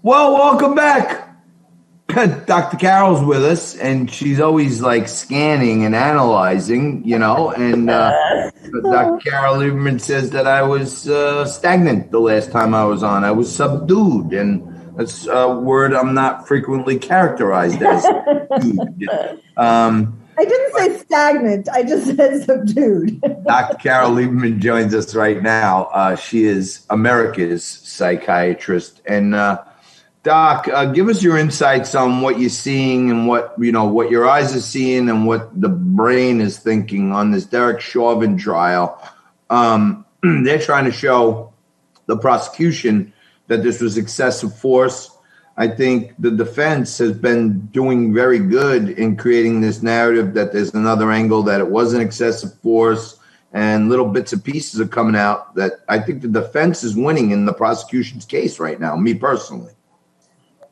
Well, welcome back. Dr. Carole's with us, and she's always like scanning and analyzing, and Dr. Carole Lieberman says that I was stagnant the last time I was on. I was subdued, and that's a word I'm not frequently characterized as. I didn't say stagnant. I just said subdued. Dr. Carole Lieberman joins us right now. She is America's psychiatrist. And Doc, give us your insights on what you're seeing and what your eyes are seeing and what the brain is thinking on this Derek Chauvin trial. They're trying to show the prosecution that this was excessive force. I think the defense has been doing very good in creating this narrative that there's another angle, that it wasn't excessive force, and little bits and pieces are coming out that I think the defense is winning in the prosecution's case right now, me personally.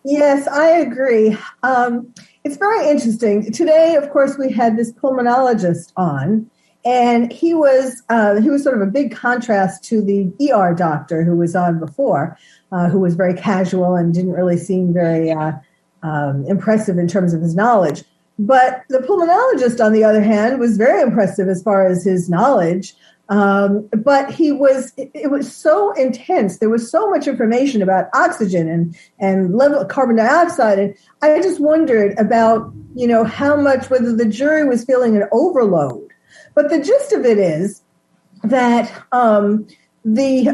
Yes, I agree. It's very interesting. Today, of course, we had this pulmonologist on, and he was sort of a big contrast to the ER doctor who was on before, who was very casual and didn't really seem very impressive in terms of his knowledge. But the pulmonologist, on the other hand, was very impressive as far as his knowledge. But it was so intense. There was so much information about oxygen and level of carbon dioxide. And I just wondered about, how much, whether the jury was feeling an overload. But the gist of it is that the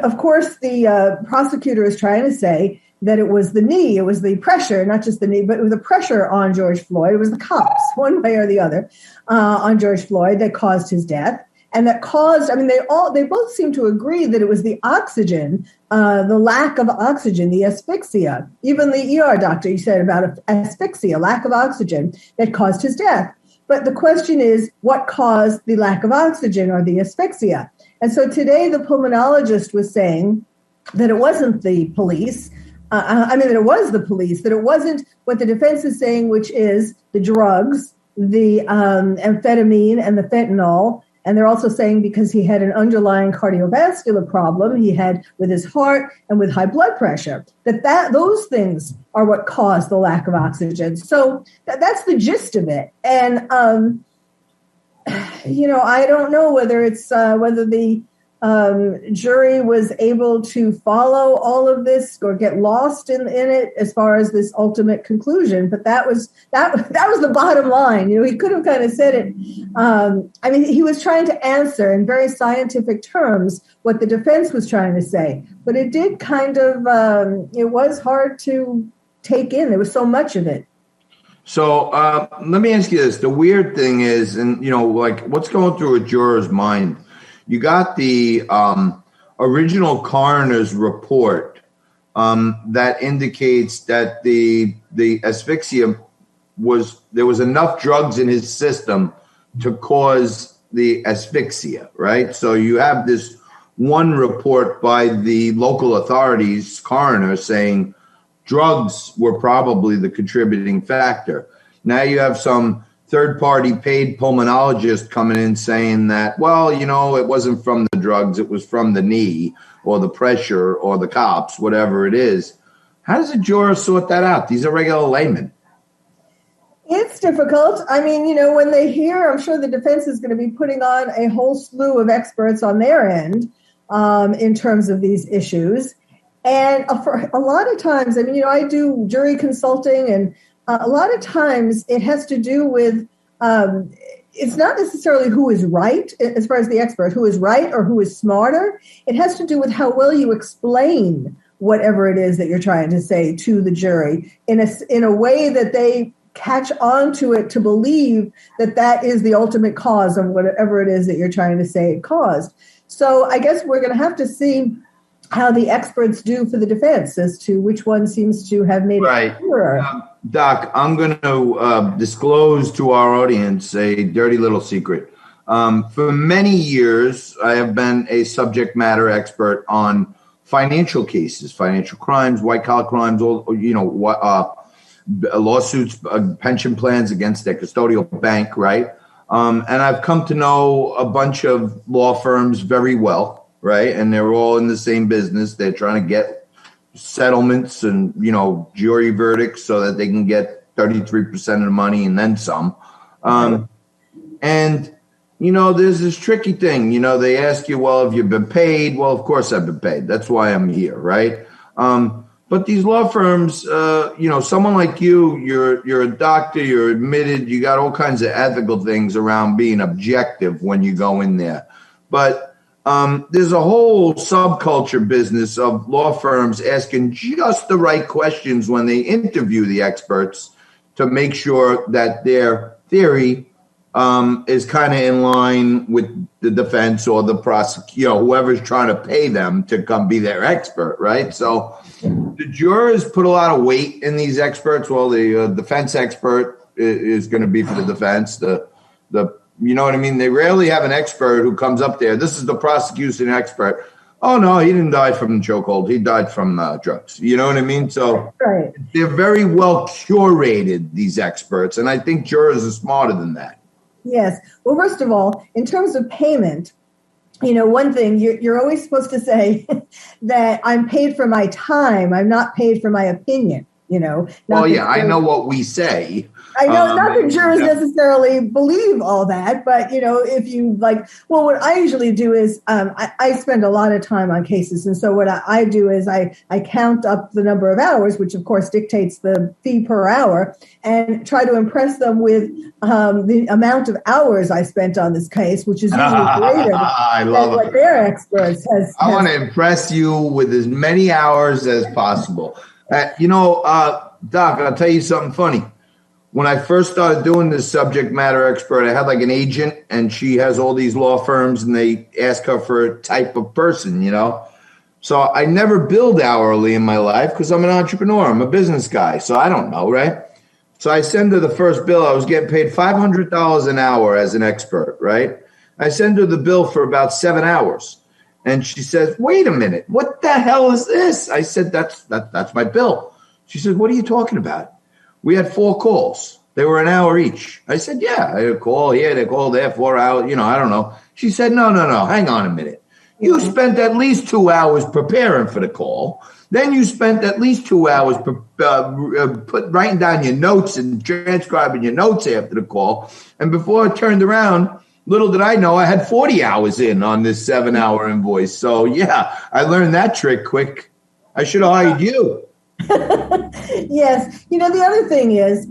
prosecutor is trying to say that it was the knee, it was the pressure, not just the knee, but it was the pressure on George Floyd. It was the cops, one way or the other, on George Floyd that caused his death. And that caused, they both seem to agree that it was the oxygen, the lack of oxygen, the asphyxia. Even the ER doctor, he said about asphyxia, lack of oxygen, that caused his death. But the question is, what caused the lack of oxygen or the asphyxia? And so today the pulmonologist was saying that it wasn't the police. That it was the police, that it wasn't what the defense is saying, which is the drugs, the amphetamine and the fentanyl. And they're also saying because he had an underlying cardiovascular problem, he had with his heart and with high blood pressure, that those things are what caused the lack of oxygen. So that's the gist of it. And, I don't know whether it's whether the jury was able to follow all of this or get lost in it as far as this ultimate conclusion. But that was the bottom line. He could have kind of said it. He was trying to answer in very scientific terms what the defense was trying to say. But it did kind of, it was hard to take in. There was so much of it. So let me ask you this. The weird thing is, and, what's going through a juror's mind? You got the original coroner's report that indicates that the asphyxia there was enough drugs in his system to cause the asphyxia, right? So you have this one report by the local authorities, coroner, saying drugs were probably the contributing factor. Now you have some third-party paid pulmonologist coming in saying that, well, it wasn't from the drugs, it was from the knee or the pressure or the cops, whatever it is. How does a juror sort that out? These are regular laymen. It's difficult. When they hear, I'm sure the defense is going to be putting on a whole slew of experts on their end in terms of these issues. And for a lot of times, I do jury consulting, and a lot of times it has to do with, it's not necessarily who is right, as far as the expert, who is right or who is smarter. It has to do with how well you explain whatever it is that you're trying to say to the jury in a way that they catch on to it to believe that is the ultimate cause of whatever it is that you're trying to say it caused. So I guess we're going to have to see how the experts do for the defense as to which one seems to have made it clearer. Doc, I'm going to disclose to our audience a dirty little secret. For many years, I have been a subject matter expert on financial cases, financial crimes, white-collar crimes, lawsuits, pension plans against their custodial bank, right? And I've come to know a bunch of law firms very well, right? And they're all in the same business. They're trying to get settlements and, jury verdicts so that they can get 33% of the money and then some. And, there's this tricky thing. They ask you, well, have you been paid? Well, of course I've been paid. That's why I'm here, right? But these law firms, someone like you're a doctor, you're admitted, you got all kinds of ethical things around being objective when you go in there. But there's a whole subculture business of law firms asking just the right questions when they interview the experts to make sure that their theory is kind of in line with the defense or the prosecutor, whoever's trying to pay them to come be their expert, right? So the jurors put a lot of weight in these experts. Well, the defense expert is going to be for the defense. The you know what I mean? They rarely have an expert who comes up there. This is the prosecution expert. Oh, no, he didn't die from chokehold. He died from drugs. You know what I mean? So they're very well curated, these experts. And I think jurors are smarter than that. Yes. Well, first of all, in terms of payment, one thing, you're always supposed to say that I'm paid for my time. I'm not paid for my opinion, Well, yeah, I know what we say. I know not that jurors necessarily believe all that, but, if you what I usually do is I spend a lot of time on cases. And so what I do is I count up the number of hours, which of course dictates the fee per hour, and try to impress them with the amount of hours I spent on this case, which is usually greater than what their experts has. I want to impress you with as many hours as possible. Doc, I'll tell you something funny. When I first started doing this subject matter expert, I had like an agent, and she has all these law firms, and they ask her for a type of person, So I never billed hourly in my life because I'm an entrepreneur. I'm a business guy, so I don't know, right? So I send her the first bill. I was getting paid $500 an hour as an expert, right? I send her the bill for about 7 hours. And she says, wait a minute, what the hell is this? I said, that's my bill. She said, what are you talking about? We had 4 calls. They were an hour each. I said, yeah, I had a call here, they called there, 4 hours, I don't know. She said, no, hang on a minute. You spent at least 2 hours preparing for the call. Then you spent at least 2 hours writing down your notes and transcribing your notes after the call. And before I turned around, little did I know I had 40 hours in on this 7-hour invoice. So, yeah, I learned that trick quick. I should have hired you. Yes. The other thing is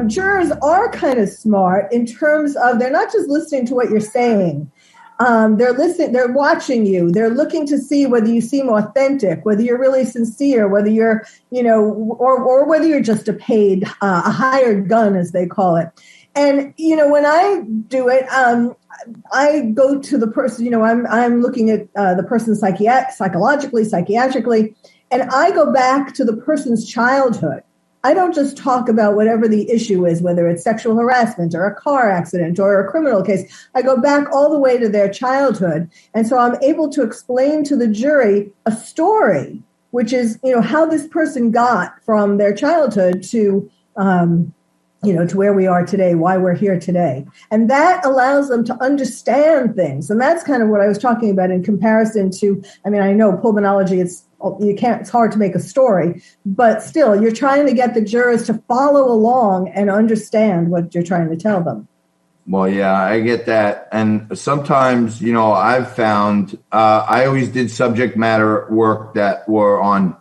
jurors are kind of smart in terms of they're not just listening to what you're saying. They're watching you. They're looking to see whether you seem authentic, whether you're really sincere, whether you're, or whether you're just a hired gun, as they call it. And, when I do it, I go to the person, I'm looking at the person psychologically, psychiatrically, and I go back to the person's childhood. I don't just talk about whatever the issue is, whether it's sexual harassment or a car accident or a criminal case. I go back all the way to their childhood. And so I'm able to explain to the jury a story, which is, how this person got from their childhood to, to where we are today, why we're here today. And that allows them to understand things. And that's kind of what I was talking about in comparison to, I know pulmonology, it's hard to make a story, but still you're trying to get the jurors to follow along and understand what you're trying to tell them. Well, yeah, I get that. And sometimes, I've found, I always did subject matter work that were on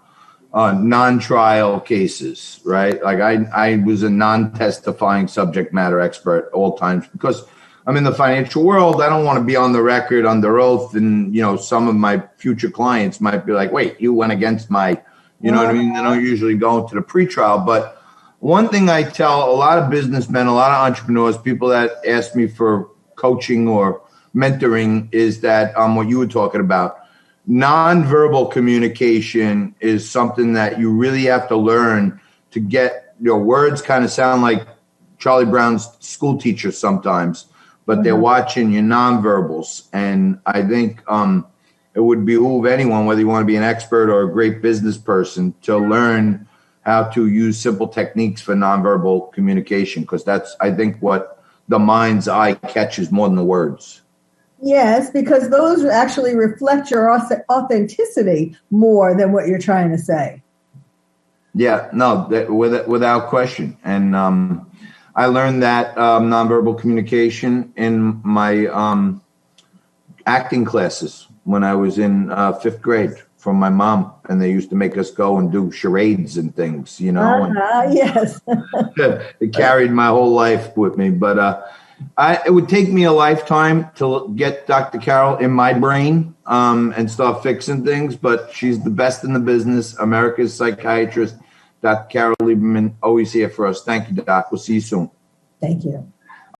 non-trial cases, right? Like I was a non-testifying subject matter expert at all times because I'm in the financial world. I don't want to be on the record under oath. And, some of my future clients might be like, wait, you went against my, what I mean? They don't usually go into the pretrial. But one thing I tell a lot of businessmen, a lot of entrepreneurs, people that ask me for coaching or mentoring is that what you were talking about. Nonverbal communication is something that you really have to learn to get. Your words kind of sound like Charlie Brown's school teacher sometimes, but they're watching your nonverbals. And I think it would behoove anyone, whether you want to be an expert or a great business person, to learn how to use simple techniques for nonverbal communication, because that's, I think, what the mind's eye catches more than the words. Yes, because those actually reflect your authenticity more than what you're trying to say. Yeah, no, without question. And I learned that nonverbal communication in my acting classes when I was in fifth grade from my mom, and they used to make us go and do charades and things, you know. Yes. It carried my whole life with me, but it would take me a lifetime to get Dr. Carole in my brain and start fixing things, but she's the best in the business, America's psychiatrist. Dr. Carole Lieberman, always here for us. Thank you, Doc. We'll see you soon. Thank you.